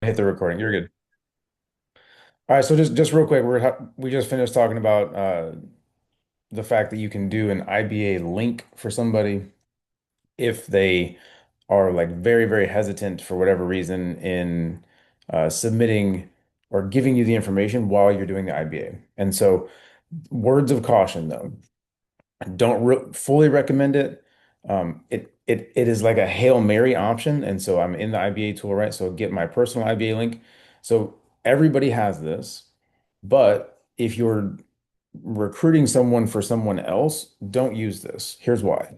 Hit the recording. You're good. All right, so just real quick, we just finished talking about the fact that you can do an IBA link for somebody if they are like very hesitant for whatever reason in submitting or giving you the information while you're doing the IBA. And so, words of caution though. Don't re fully recommend it. It is like a Hail Mary option, and so I'm in the IBA tool, right? So get my personal IBA link. So everybody has this, but if you're recruiting someone for someone else, don't use this. Here's why.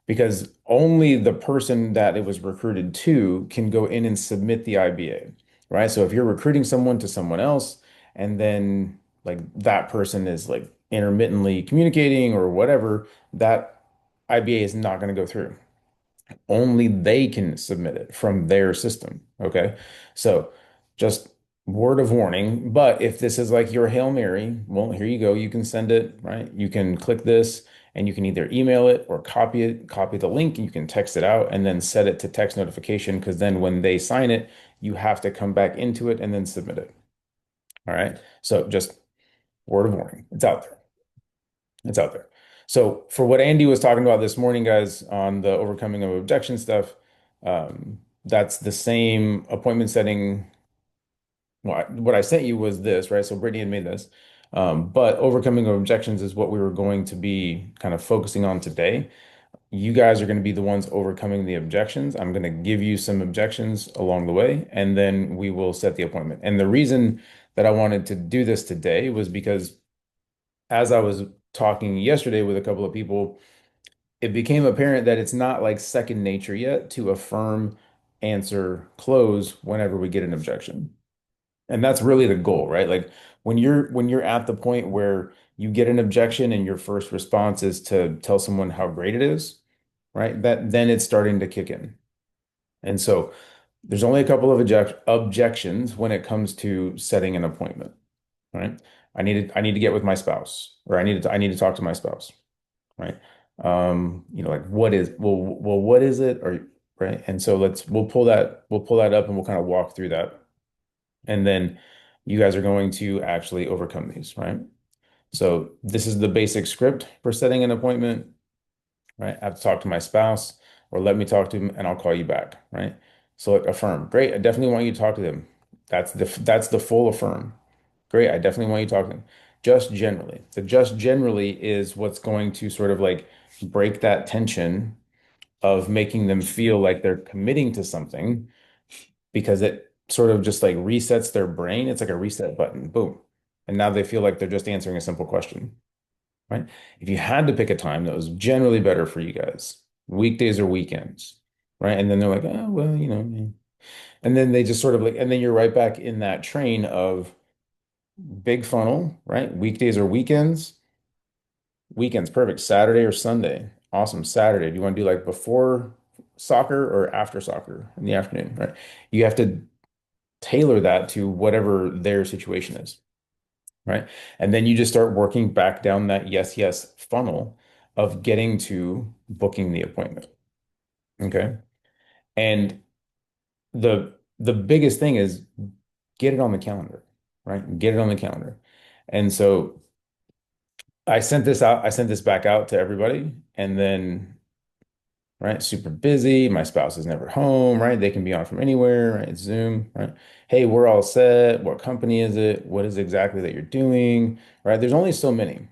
Because only the person that it was recruited to can go in and submit the IBA, right? So if you're recruiting someone to someone else, and then like that person is like intermittently communicating or whatever, that IBA is not going to go through. Only they can submit it from their system. Okay. So just word of warning. But if this is like your Hail Mary, well, here you go. You can send it, right? You can click this and you can either email it or copy it, copy the link, and you can text it out and then set it to text notification because then when they sign it, you have to come back into it and then submit it. All right. So just word of warning. It's out there. It's out there. So for what Andy was talking about this morning, guys, on the overcoming of objection stuff, that's the same appointment setting. Well, what I sent you was this, right? So Brittany had made this. But overcoming of objections is what we were going to be kind of focusing on today. You guys are going to be the ones overcoming the objections. I'm going to give you some objections along the way, and then we will set the appointment. And the reason that I wanted to do this today was because as I was talking yesterday with a couple of people, it became apparent that it's not like second nature yet to affirm, answer, close whenever we get an objection. And that's really the goal, right? Like when you're at the point where you get an objection and your first response is to tell someone how great it is, right? That then it's starting to kick in. And so there's only a couple of objections when it comes to setting an appointment, right? I need to get with my spouse, or I need to talk to my spouse, right? Like what is it? Or right. And so we'll pull that up and we'll kind of walk through that. And then you guys are going to actually overcome these, right? So this is the basic script for setting an appointment, right? I have to talk to my spouse or let me talk to him and I'll call you back, right? So like affirm. Great. I definitely want you to talk to them. That's the full affirm. Great. I definitely want you to talk to them. Just generally. The just generally is what's going to sort of like break that tension of making them feel like they're committing to something because it sort of just like resets their brain. It's like a reset button. Boom. And now they feel like they're just answering a simple question, right? If you had to pick a time that was generally better for you guys, weekdays or weekends, right? And then they're like, oh, well, yeah. And then they just sort of like, and then you're right back in that train of big funnel, right? Weekdays or weekends. Weekends, perfect. Saturday or Sunday. Awesome. Saturday. Do you want to do like before soccer or after soccer in the afternoon, right? You have to tailor that to whatever their situation is, right? And then you just start working back down that yes funnel of getting to booking the appointment. Okay. And the biggest thing is get it on the calendar, right? Get it on the calendar. And so I sent this back out to everybody, and then right, super busy. My spouse is never home, right? They can be on from anywhere, right? It's Zoom, right? Hey, we're all set. What company is it? What is it exactly that you're doing? Right? There's only so many.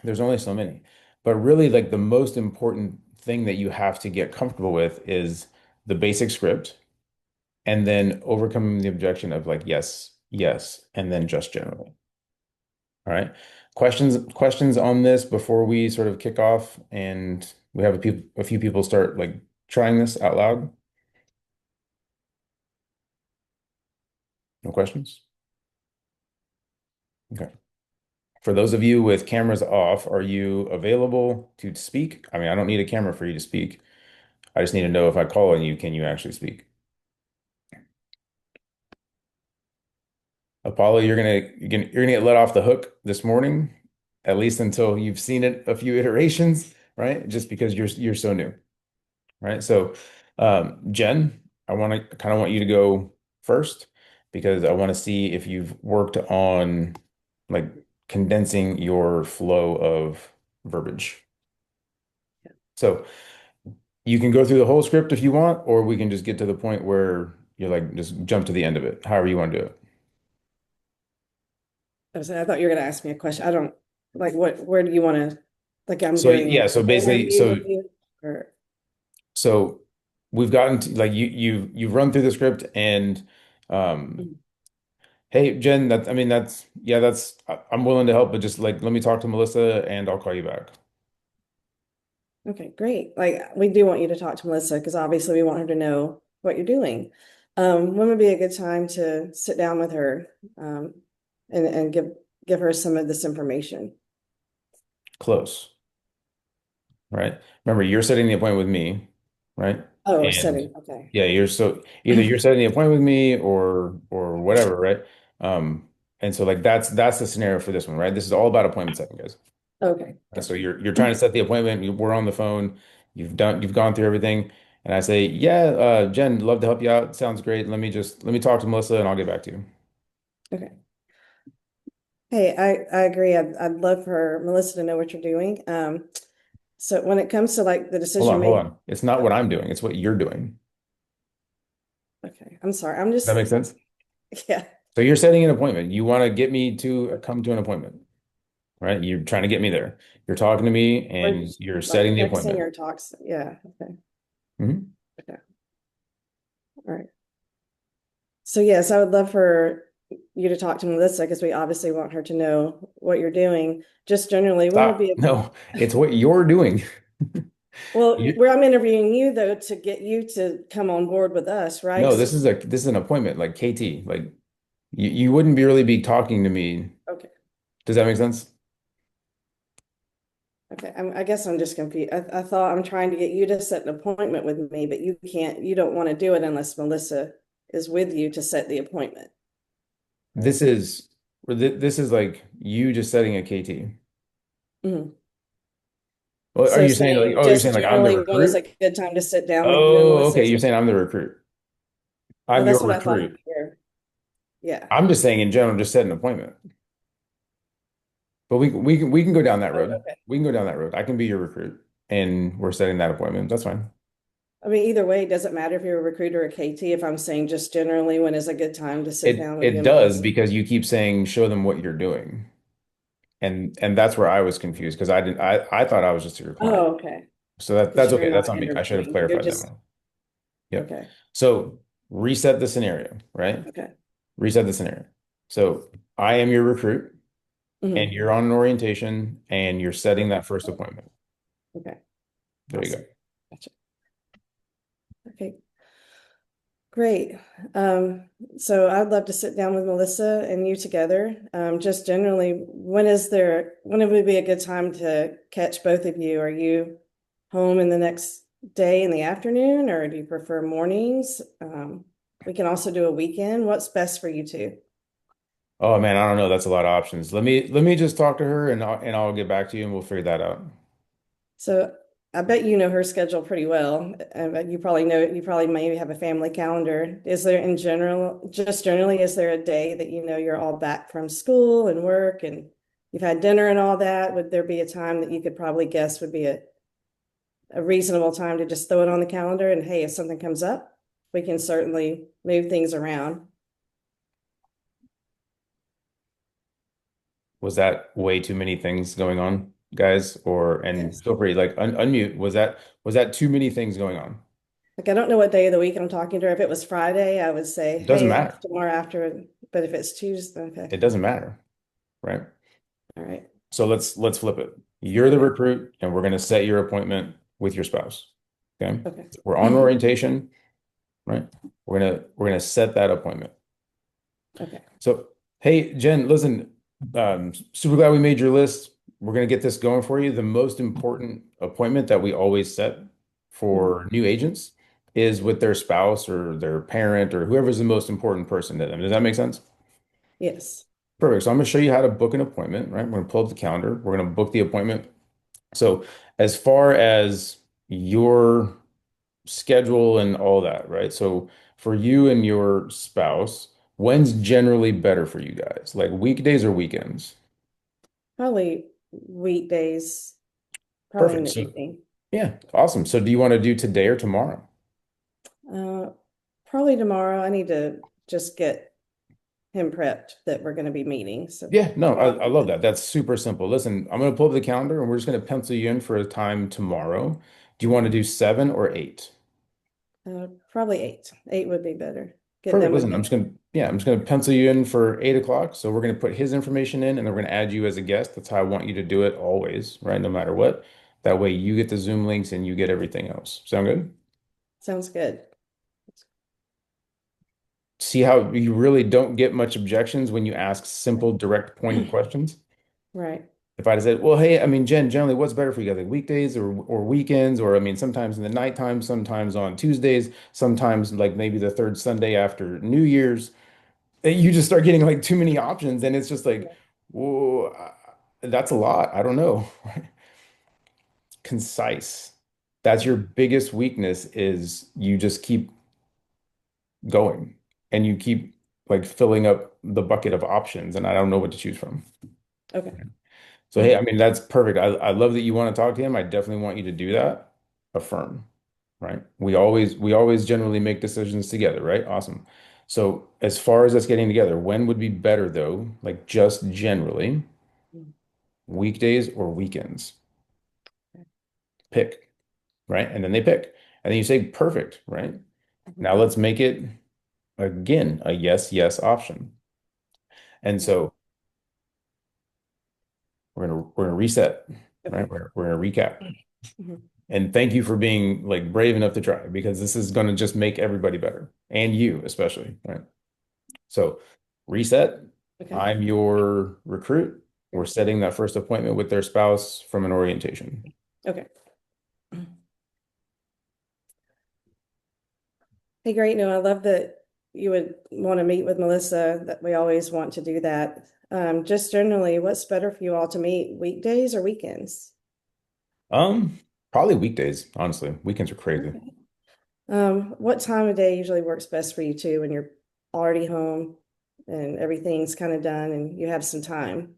There's only so many. But really, like the most important thing that you have to get comfortable with is the basic script and then overcoming the objection of like, yes, and then just generally. All right. Questions on this before we sort of kick off and we have a few people start like trying this out loud. No questions? Okay. For those of you with cameras off, are you available to speak? I mean, I don't need a camera for you to speak. I just need to know if I call on you, can you actually speak? Apollo, you're gonna get let off the hook this morning, at least until you've seen it a few iterations, right? Just because you're so new, right? So, Jen, I want to kind of want you to go first. because I want to see if you've worked on like condensing your flow of verbiage. So you can go through the whole script if you want, or we can just get to the point where you're like, just jump to the end of it, however you want to do it. I thought you were going to ask me a question. I don't like where do you want to, like I'm So doing yeah, an so basically, interview so with you or, so we've gotten to like you've run through the script and mm, hey Jen, that I mean that's yeah, I'm willing to help, but just like let me talk to Melissa and I'll call you back. okay, great. Like we do want you to talk to Melissa because obviously we want her to know what you're doing. When would be a good time to sit down with her um, and give her some of this information? Close, right? Remember, you're setting the appointment with me, right? Oh, we're And setting. Okay. yeah, you're so either you're setting the appointment with me or whatever, right? Um, and so like that's the scenario for this one, right? This is all about appointment setting, guys. Okay, And so gotcha. you're trying to set the appointment. We're on the phone. You've gone through everything, and I say, yeah, Jen, love to help you out. Sounds great. Let me talk to Melissa, and I'll get back to you. Okay. Hey, I agree. I'd love for Melissa to know what you're doing. So when it comes to like the decision Hold making, on. It's not what I'm doing. It's what you're doing. okay, I'm sorry. I'm Does that just, make sense? yeah, So you're setting an appointment. You want to get me to come to an appointment, right? You're trying to get me there. You're talking to me, we're and you're like setting the texting appointment. or talks. Yeah. Okay. Mhm. Okay. All right. So yes, I would love for you to talk to Melissa because we obviously want her to know what you're doing. Just generally, when would be Stop. a No, it's what you're doing. well, You, where I'm interviewing you though to get you to come on board with us, right? no, So, this is an appointment, like KT. Like you wouldn't be really be talking to me. okay. Does that make sense? Okay, I guess I'm just confused. I thought I'm trying to get you to set an appointment with me, but you can't, you don't want to do it unless Melissa is with you to set the appointment, right? This is this is like you just setting a KT. Mhm. Well, are So you saying like, saying oh, you're just saying like I'm the generally when is a recruit? good time to sit down with you and Oh, Melissa? okay. You're saying I'm the recruit. Oh, I'm your that's what I thought recruit. here. Yeah. I'm just saying in general, just set an appointment. But we can go down that Oh, road. okay. We can go down that road. I can be your recruit, and we're setting that appointment. That's fine. I mean, either way, it doesn't matter if you're a recruiter or a KT. If I'm saying just generally when is a good time to sit down with you It and does Melissa. because you keep saying show them what you're doing, and that's where I was confused because I thought I was just your client. Oh, okay. So Because that's you're okay. That's not on me. I should have interviewing. You're clarified that just more. Yep. okay. So reset the scenario, right? Okay. Reset the scenario. So I am your recruit, and Hmm. you're on an orientation, and you're setting that first appointment. Okay. There you go. Awesome. Gotcha. Okay. Great. So I'd love to sit down with Melissa and you together. Just generally, when it would be a good time to catch both of you? Are you home in the next day in the afternoon, or do you prefer mornings? We can also do a weekend. What's best for you two? Oh man, I don't know. That's a lot of options. Let me just talk to her, and I'll get back to you, and we'll figure that out. So I bet you know her schedule pretty well. But you probably maybe have a family calendar. Is there in general, just generally, is there a day that you know you're all back from school and work and you've had dinner and all that? Would there be a time that you could probably guess would be a reasonable time to just throw it on the calendar and hey, if something comes up, we can certainly move things around. Was that way too many things going on, guys? Or and Yes. feel free, like unmute. Was that too many things going on? Like I don't know what day of the week I'm talking to her. If it was Friday, I would say, It doesn't hey, matter. tomorrow after. But if it's Tuesday, okay. It doesn't matter, right? All right. So let's flip it. You're the Okay. recruit, and we're gonna set your appointment with your spouse. Okay. Okay. We're on orientation, right? We're gonna set that appointment. Okay. So, hey, Jen, listen, super glad we made your list. We're going to get this going for you. The most important appointment that we always set Mhm. for new agents is with their spouse or their parent or whoever's the most important person to them. Does that make sense? Yes. Perfect. So I'm going to show you how to book an appointment, right? We're going to pull up the calendar. We're going to book the appointment. So as far as your schedule and all that, right? So for you and your spouse, When's generally better for you guys? Like weekdays or weekends? Probably weekdays, probably in Perfect. the So, evening. yeah, awesome. So, do you want to do today or tomorrow? Uh, Probably tomorrow. I need to just get him prepped that we're going to be meeting. So Yeah, no, tomorrow, I love that. That's super simple. Listen, I'm going to pull up the calendar and we're just going to pencil you in for a time tomorrow. Do you want to do 7 or 8? probably 8. 8 would be better. Get Perfect. done with Listen, it. I'm just gonna pencil you in for 8 o'clock. So we're gonna put his information in and then we're gonna add you as a guest. That's how I want you to do it always, right? No matter what. That way you get the Zoom links and you get everything else. Sound good? Sounds good. See how you really don't get much objections when you ask simple, direct, pointed questions? Right. If I'd have said, well, hey, I mean, Jen, generally what's better for you guys, like weekdays or weekends, or I mean, sometimes in the nighttime, sometimes on Tuesdays, sometimes like maybe the third Sunday after New Year's. You just start getting like too many options, and it's just like, whoa, that's a lot. I don't know. Concise. That's your biggest weakness is you just keep going and you keep like filling up the bucket of options, and I don't know what to choose from. Okay. So, hey, I mean, that's perfect. I love that you want to talk to him. I definitely want you to do that. Affirm, right? We always generally make decisions together, right? Awesome. So, as far as us getting together, when would be better though? Like just generally, weekdays or weekends? Pick, right? And then they pick. And then you say perfect, right? Now let's make it again a yes, yes option. And so we're gonna reset, right? Okay. We're gonna recap. Mhm. And thank you for being like brave enough to try because this is going to just make everybody better and you especially, right? So reset. Okay. I'm your recruit. We're setting that first appointment with their spouse from an orientation. Okay. Hey, great. No, I love that you would want to meet with Melissa, that we always want to do that. Just generally, what's better for you all to meet, weekdays or weekends? Probably weekdays, honestly. Weekends are crazy. Okay. What time of day usually works best for you too when you're already home and everything's kind of done and you have some time?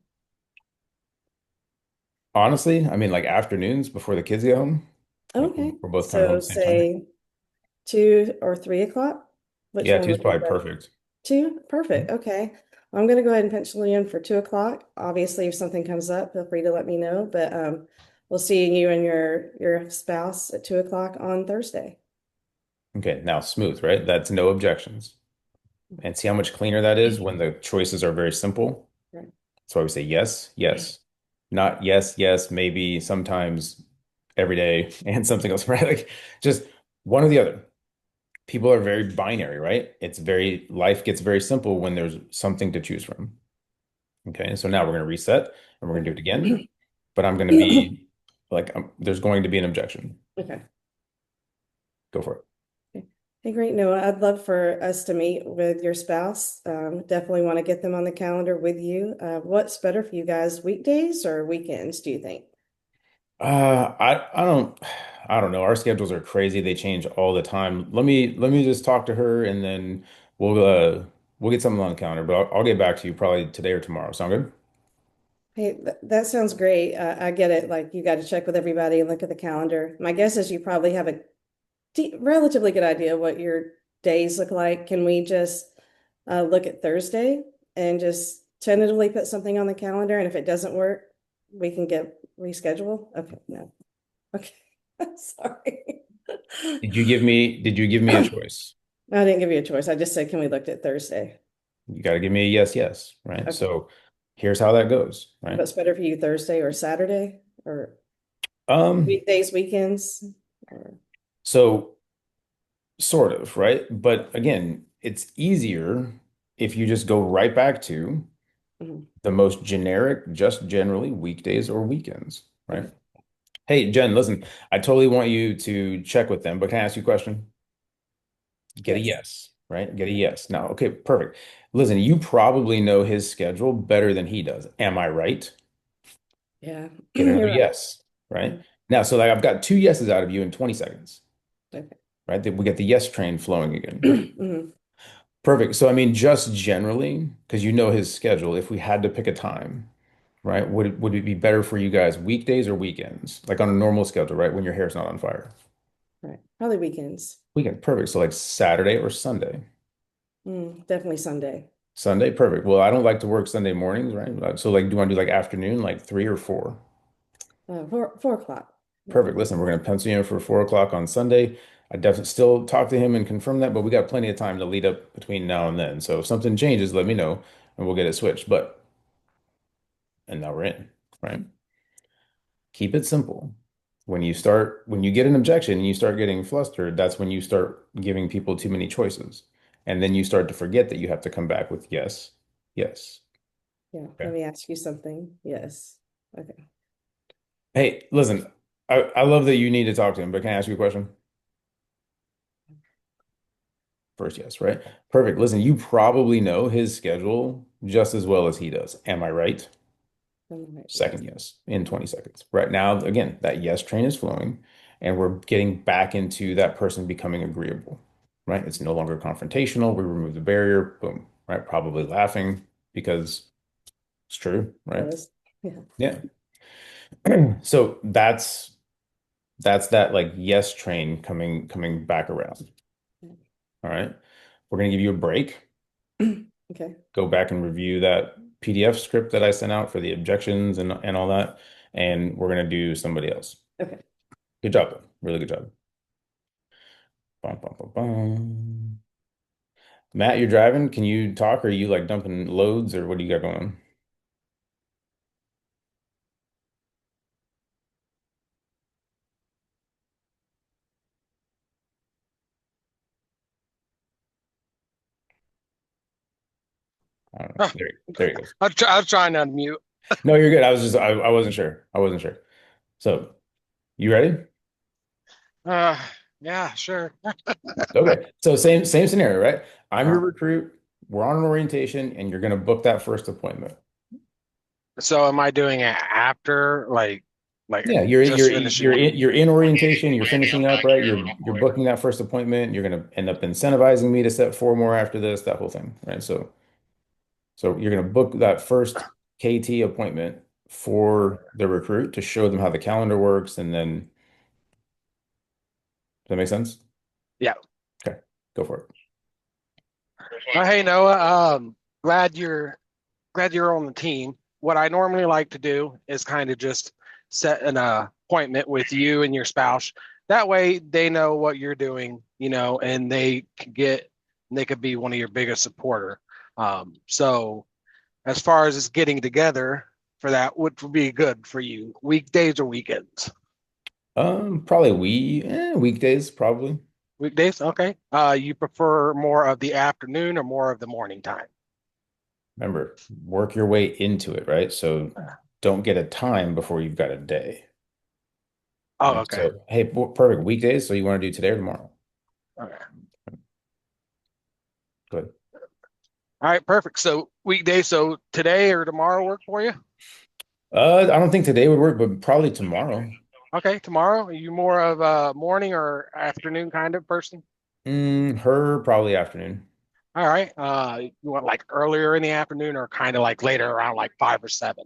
Honestly, I mean like afternoons before the kids get home. Like Okay. we're both kind of home at So the same time. say 2 or 3 o'clock. Which Yeah, one two's would be probably better? perfect. Two? Perfect. Okay. I'm going to go ahead and pencil you in for 2 o'clock. Obviously, if something comes up, feel free to let me know. But we'll see you and your spouse at 2 o'clock on Thursday. Okay, now smooth, right? That's no objections. And see how much cleaner that is when the choices are very simple. Right. That's why we say yes, yes, not yes, yes, maybe, sometimes, every day, and something else, right? Like just one or the other. People are very binary, right? Life gets very simple when there's something to choose from. Okay, so now we're going to reset and we're going to do it again, Okay. but I'm going to be like, there's going to be an objection. Okay. Go for it. Okay. Hey, great. No, I'd love for us to meet with your spouse. Definitely want to get them on the calendar with you. What's better for you guys, weekdays or weekends, do you think? I don't know. Our schedules are crazy. They change all the time. Let me just talk to her and then we'll get something on the calendar, but I'll get back to you probably today or tomorrow. Sound good? Hey, that sounds great. I get it. Like you got to check with everybody and look at the calendar. My guess is you probably have a relatively good idea what your days look like. Can we just look at Thursday and just tentatively put something on the calendar? And if it doesn't work, we can get reschedule. Okay, no. Okay. Sorry. Did you give me a choice? I didn't give you a choice. I just said, can we look at Thursday? You got to give me a yes, yes, right? Okay. So here's how that goes, right? What's better for you, Thursday or Saturday or Um, weekdays, weekends? Or, so sort of, right? But again, it's easier if you just go right back to mhm. the most generic, just generally weekdays or weekends, right? Okay. Hey, Jen, listen, I totally want you to check with them, but can I ask you a question? Get a Yes. yes, right? Get a Okay. yes. Now, okay, perfect. Listen, you probably know his schedule better than he does. Am I right? Yeah, Get another you're right. yes, right? Mhm. Now, so like I've got two yeses out of you in 20 seconds, Okay. right? We get the yes train flowing again. Mhm. Perfect. So I mean, just generally, because you know his schedule, if we had to pick a time, right? Would it be better for you guys weekdays or weekends? Like on a normal schedule, right? When your hair's not on fire. Right. Probably weekends. Weekend, perfect. So like Saturday or Sunday. Definitely Sunday. Sunday, perfect. Well, I don't like to work Sunday mornings, right? So like, do you want to do like afternoon, like 3 or 4? 4 o'clock. Yeah. Perfect. Listen, we're going to pencil you in for 4 o'clock on Sunday. I definitely still talk to him and confirm that, but we got plenty of time to lead up between now and then. So if something changes, let me know and we'll get it switched. And now we're in, right? Keep it simple. When you get an objection and you start getting flustered, that's when you start giving people too many choices. And then you start to forget that you have to come back with yes, yes. Yeah. Okay. Let me ask you something. Yes. Okay. Hey, listen, I love that you need to talk to him, but can I ask you a question? First, yes, right? Perfect. Listen, you probably know his schedule just as well as he does. Am I right? All right. Yes. Second, yes, in 20 seconds. Right now, again, that yes train is flowing, and we're getting back into that person becoming agreeable, right? It's no longer confrontational. We remove the barrier, boom, right? Probably laughing because it's true, right? Yes. Yeah. Yeah. So that's that like yes train coming back around. All right. We're gonna give you a break. Okay. Go back and review that PDF script that I sent out for the objections and all that, and we're gonna do somebody else. Okay. Good job, though. Really good job. Bum, bum, bum, bum. Matt, you're driving. Can you talk? Or are you like dumping loads, or what do you got going on? I don't know. Huh. There he goes. I was trying to unmute. No, you're good. I wasn't sure. I wasn't sure. So, you ready? Uh, yeah, sure. Okay. So same scenario, right? I'm your Uh, recruit. We're on an orientation, and you're gonna book that first appointment. so am I doing it after, like Yeah, just finishing? you're in orientation, you're finishing up, right? You're booking that first appointment, you're gonna end up incentivizing me to set 4 more after this, that whole thing, right? So you're gonna book that first KT appointment for the recruit to show them how the calendar works, and then does that make sense? Yeah. Okay, go for it. Hey Noah, glad you're glad you're on the team. What I normally like to do is kind of just set an appointment with you and your spouse. That way they know what you're doing, and they could be one of your biggest supporter. So as far as it's getting together for that, what would be good for you? Weekdays or weekends? Probably weekdays, probably. Weekdays, okay. You prefer more of the afternoon or more of the morning time? Remember, work your way into it, right? So don't get a time before you've got a day. Oh, Right? okay. So, hey, perfect. Weekdays. So you want to do today or tomorrow? Okay. Good. All right, perfect. So weekday, so today or tomorrow work for you? I don't think today would work, but probably tomorrow. Okay, tomorrow. Are you more of a morning or afternoon kind of person? Her probably afternoon. All right. You want like earlier in the afternoon or kind of like later around like 5 or 7?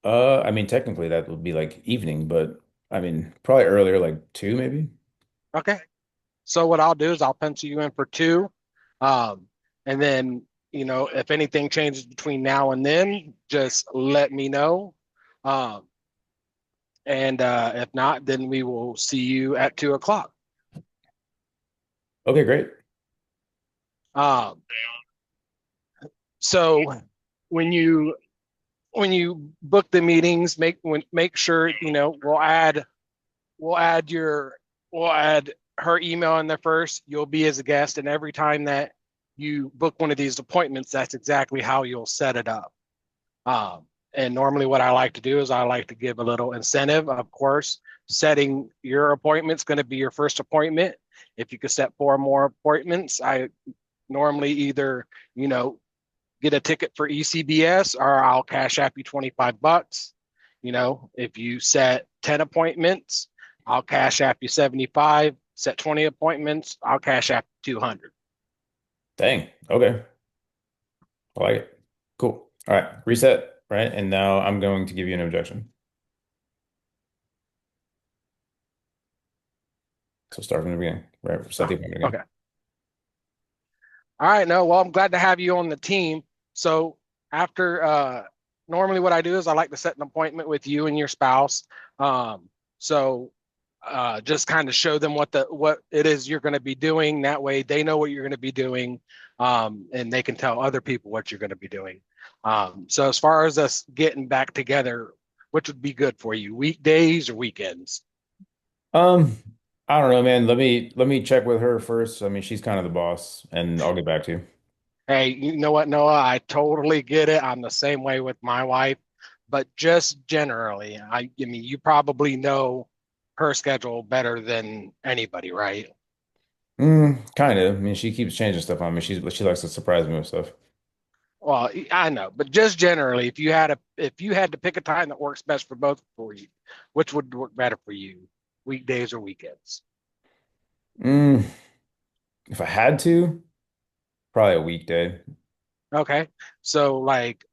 I mean, technically that would be like evening, but I mean, probably earlier, like 2 maybe. Okay. So what I'll do is I'll pencil you in for 2. Um, and then, if anything changes between now and then, just let me know. Um, and if not, then we will see you at 2 o'clock. Okay, great. Um, so when you book the meetings, make sure we'll add your we'll add her email in there first. You'll be as a guest, and every time that you book one of these appointments, that's exactly how you'll set it up. And normally, what I like to do is I like to give a little incentive. Of course, setting your appointment's going to be your first appointment. If you could set 4 more appointments, I normally either you know get a ticket for ECBS or I'll cash app you $25. If you set 10 appointments, I'll cash app you 75. Set 20 appointments, I'll cash app 200. Dang. Okay. I like it. Cool. All right. Reset. Right. And now I'm going to give you an objection. So start from the beginning. Right. Set Oh, the appointment again. okay. All right. No, well, I'm glad to have you on the team. So after normally what I do is I like to set an appointment with you and your spouse. So just kind of show them what it is you're going to be doing. That way they know what you're going to be doing, and they can tell other people what you're going to be doing. So as far as us getting back together, which would be good for you, weekdays or weekends? Um, I don't know, man. Let me check with her first. I mean, she's kind of the boss, and I'll get back to you. Hey, you know what, Noah? I totally get it. I'm the same way with my wife, but just generally, I mean, you probably know her schedule better than anybody, right? Kind of. I mean, she keeps changing stuff on me. She likes to surprise me with stuff. Well, I know, but just generally, if you had to pick a time that works best for both for you, which would work better for you, weekdays or weekends? Mm, if I had to, probably a weekday. Okay, so like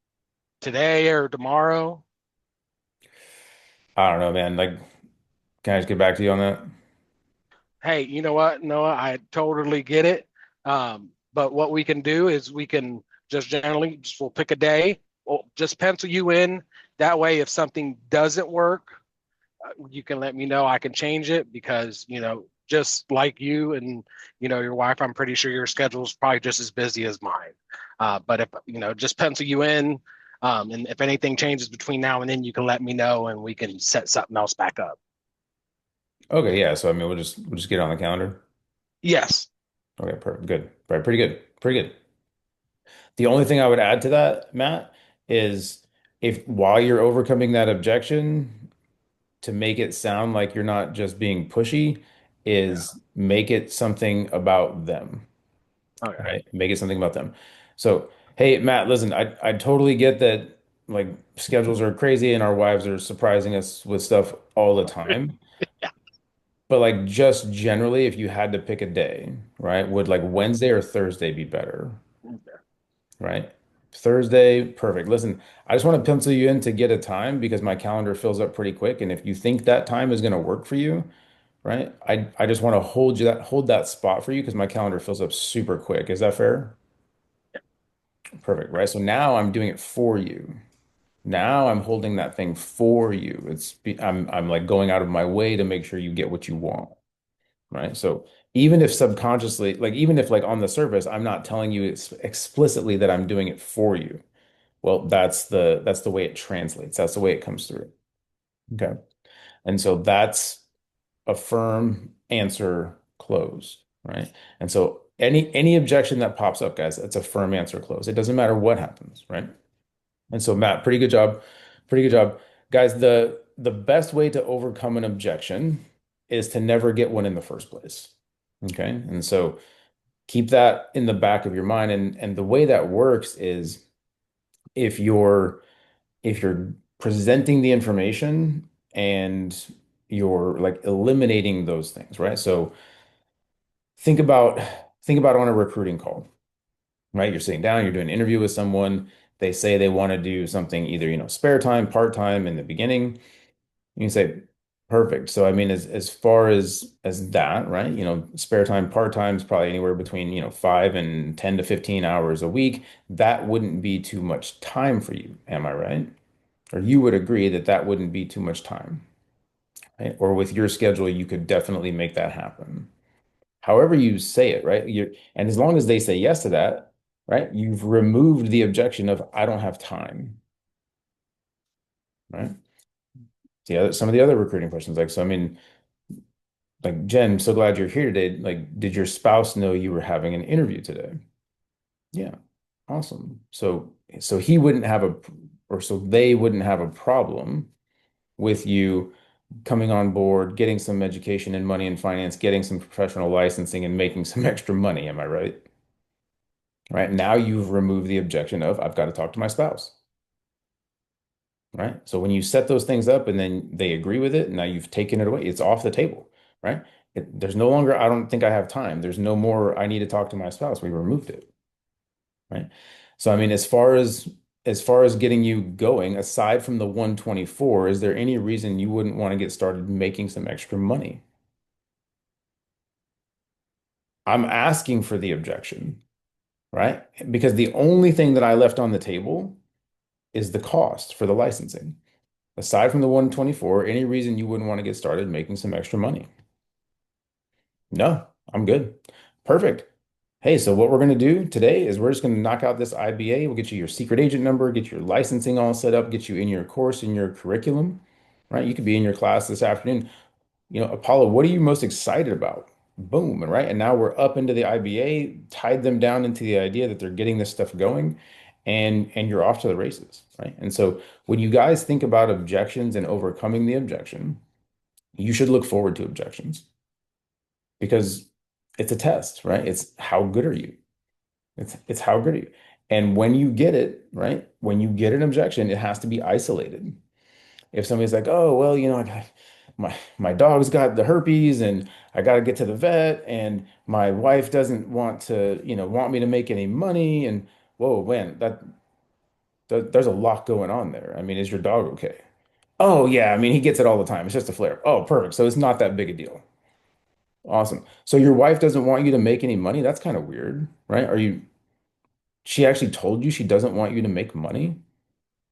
today or tomorrow. I don't know, man. Like, can I just get back to you on that? Hey, you know what, Noah? I totally get it. But what we can do is we can just generally just we'll pick a day. We'll just pencil you in. That way, if something doesn't work, you can let me know. I can change it because, just like you and, your wife, I'm pretty sure your schedule is probably just as busy as mine. But if, just pencil you in. And if anything changes between now and then, you can let me know and we can set something else back up. Okay, yeah. So I mean, we'll just get it on the calendar. Yes. Okay, perfect. Good. Right, pretty good. Pretty good. The only thing I would add to that, Matt, is if while you're overcoming that objection, to make it sound like you're not just being pushy, Yeah. is make it something about them, Okay. right? Make it something about them. So, hey, Matt, listen, I totally get that like schedules are crazy and our wives are surprising us with stuff all the time. But like just generally, if you had to pick a day, right, would like Wednesday or Thursday be better? Yeah. Right? Thursday, perfect. Listen, I just want to pencil you in to get a time because my calendar fills up pretty quick. And if you think that time is going to work for you, right? I just want to hold that spot for you because my calendar fills up super quick. Is that fair? Perfect, right? So now I'm doing it for you. Now I'm holding that thing for you. I'm like going out of my way to make sure you get what you want, right? So even if subconsciously, like even if like on the surface, I'm not telling you explicitly that I'm doing it for you. Well, that's the way it translates. That's the way it comes through. Okay. And so that's a firm answer closed, right? And so any objection that pops up, guys, it's a firm answer close. It doesn't matter what happens, right? And so Matt, pretty good job. Pretty good job. Guys, the best way to overcome an objection is to never get one in the first place. Okay? And so keep that in the back of your mind. And the way that works is if you're if you're presenting the information and you're like eliminating those things, right? So think about think about on a recruiting call, right? You're sitting down, you're doing an interview with someone, they say they want to do something either, spare time, part-time in the beginning. You can say, perfect. So I mean, as far as that, right? Spare time, part-time is probably anywhere between, 5 and 10 to 15 hours a week. That wouldn't be too much time for you, am I right? Or you would agree that that wouldn't be too much time, right? Or with your schedule, you could definitely make that happen. However you say it, right? And as long as they say yes to that, right? You've removed the objection of I don't have time, right? Some of the other recruiting questions, like, so I mean, like Jen, so glad you're here today. Like, did your spouse know you were having an interview today? Yeah. Awesome. So he wouldn't have or so they wouldn't have a problem with you coming on board, getting some education in money and finance, getting some professional licensing and making some extra money. Am I right? Right. Now you've removed the objection of I've got to talk to my spouse. Right. So when you set those things up and then they agree with it, now you've taken it away. It's off the table. Right. There's no longer, I don't think I have time. There's no more, I need to talk to my spouse. We removed it. right? So I mean, as far as getting you going, aside from the 124, is there any reason you wouldn't want to get started making some extra money? I'm asking for the objection, right? Because the only thing that I left on the table is the cost for the licensing. Aside from the 124, any reason you wouldn't want to get started making some extra money? No, I'm good. Perfect. Hey, so what we're going to do today is we're just going to knock out this IBA. We'll get you your secret agent number, get your licensing all set up, get you in your course, in your curriculum, right? You could be in your class this afternoon. Apollo, what are you most excited about? Boom, and right. And now we're up into the IBA, tied them down into the idea that they're getting this stuff going, and you're off to the races, right? And so when you guys think about objections and overcoming the objection, you should look forward to objections because it's a test, right? It's how good are you? It's how good are you? And when you get it, right? When you get an objection, it has to be isolated. If somebody's like, "Oh, well, my dog's got the herpes and I got to get to the vet and my wife doesn't want to, want me to make any money," and whoa, man, there's a lot going on there. I mean, is your dog okay? Oh, yeah, I mean, he gets it all the time. It's just a flare. Oh, perfect. So it's not that big a deal. Awesome. So your wife doesn't want you to make any money? That's kind of weird, right? She actually told you she doesn't want you to make money?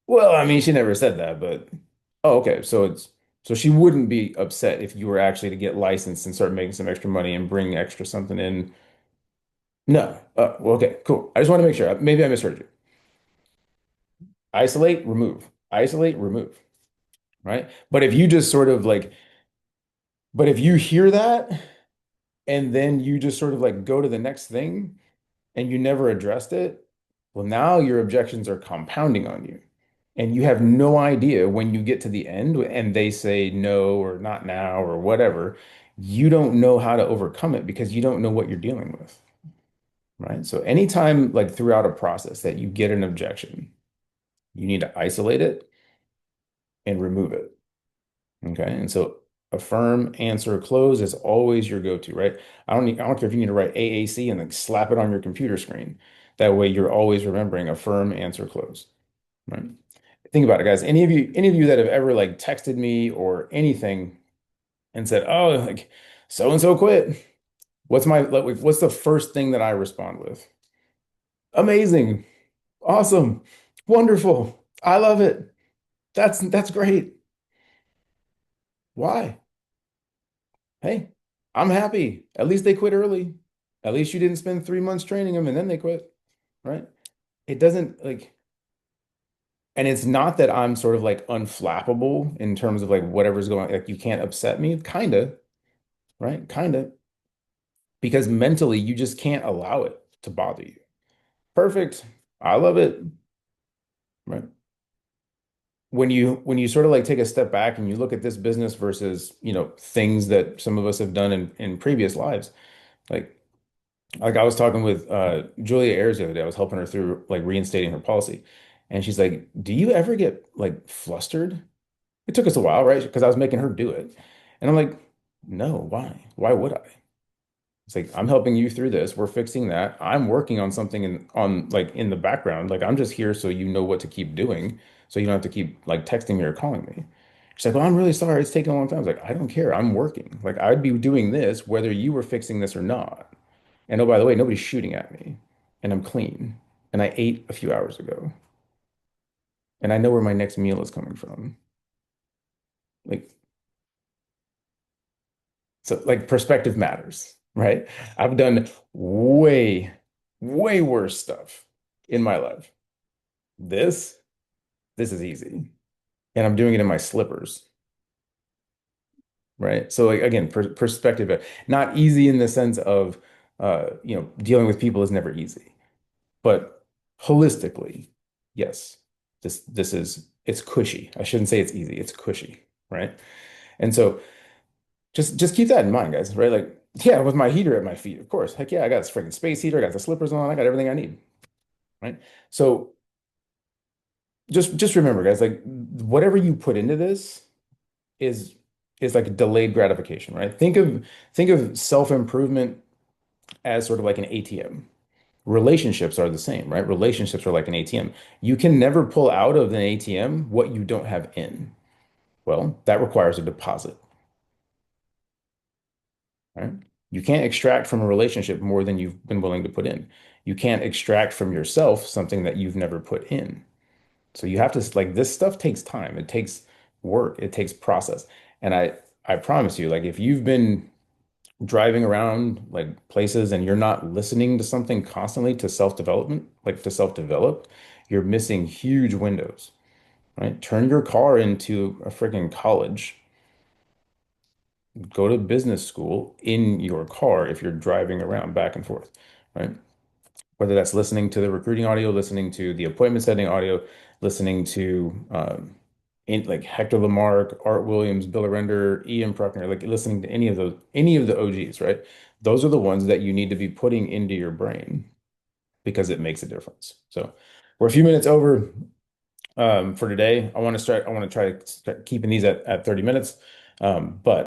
Well, I mean, she never said that, but oh, okay. So she wouldn't be upset if you were actually to get licensed and start making some extra money and bring extra something in. No. Well, okay, cool. I just want to make sure. Maybe I misheard you. Isolate, remove. Isolate, remove. Right? But if you just sort of like, but if you hear that and then you just sort of like go to the next thing and you never addressed it, well, now your objections are compounding on you. And you have no idea when you get to the end and they say no or not now or whatever, you don't know how to overcome it because you don't know what you're dealing with, right? So anytime like throughout a process that you get an objection, you need to isolate it and remove it. Okay. And so affirm, answer, close is always your go-to, right? I don't care if you need to write AAC and then slap it on your computer screen. That way you're always remembering affirm, answer, close, right? Think about it, guys. Any of you that have ever like texted me or anything and said, "Oh, like so and so quit." What's the first thing that I respond with? Amazing, awesome, wonderful. I love it. That's great. Why? Hey, I'm happy. At least they quit early. At least you didn't spend 3 months training them and then they quit, right? It doesn't like, and it's not that I'm sort of like unflappable in terms of like whatever's going, like you can't upset me, kind of, right? Kind of, because mentally you just can't allow it to bother you. Perfect. I love it, right? When you sort of like take a step back and you look at this business versus, things that some of us have done in previous lives, like I was talking with Julia Ayers the other day. I was helping her through like reinstating her policy. And she's like, "Do you ever get like flustered?" It took us a while, right? Because I was making her do it. And I'm like, "No, why? Why would I?" It's like I'm helping you through this. We're fixing that. I'm working on something on like in the background. Like I'm just here so you know what to keep doing, so you don't have to keep like texting me or calling me. She's like, "Well, I'm really sorry. It's taking a long time." I was like, "I don't care. I'm working. Like I'd be doing this whether you were fixing this or not. And oh, by the way, nobody's shooting at me, and I'm clean, and I ate a few hours ago, and I know where my next meal is coming from." Like so, like perspective matters, right? I've done way, way worse stuff in my life. This, this is easy. And I'm doing it in my slippers, right? So like again, perspective, not easy in the sense of dealing with people is never easy. But holistically, yes, this is it's cushy. I shouldn't say it's easy, it's cushy, right? And so just keep that in mind, guys, right? Like, yeah, with my heater at my feet, of course. Heck yeah, I got this freaking space heater, I got the slippers on, I got everything I need, right? So just remember, guys, like whatever you put into this is is like a delayed gratification, right? Think of self-improvement as sort of like an ATM, Relationships are the same, right? Relationships are like an ATM. You can never pull out of an ATM what you don't have in. Well, that requires a deposit, right? You can't extract from a relationship more than you've been willing to put in. You can't extract from yourself something that you've never put in. So you have to like this stuff takes time. It takes work. It takes process. And I promise you, like if you've been driving around like places and you're not listening to something constantly to self-development, like to self-develop, you're missing huge windows, right? Turn your car into a freaking college. Go to business school in your car if you're driving around back and forth, right? Whether that's listening to the recruiting audio, listening to the appointment setting audio, listening to like Hector Lamarck, Art Williams, Bill Arender, Ian Bruckner, like listening to any of those, any of the OGs, right? Those are the ones that you need to be putting into your brain because it makes a difference. So we're a few minutes over for today. I want to try to start keeping these at 30 minutes. But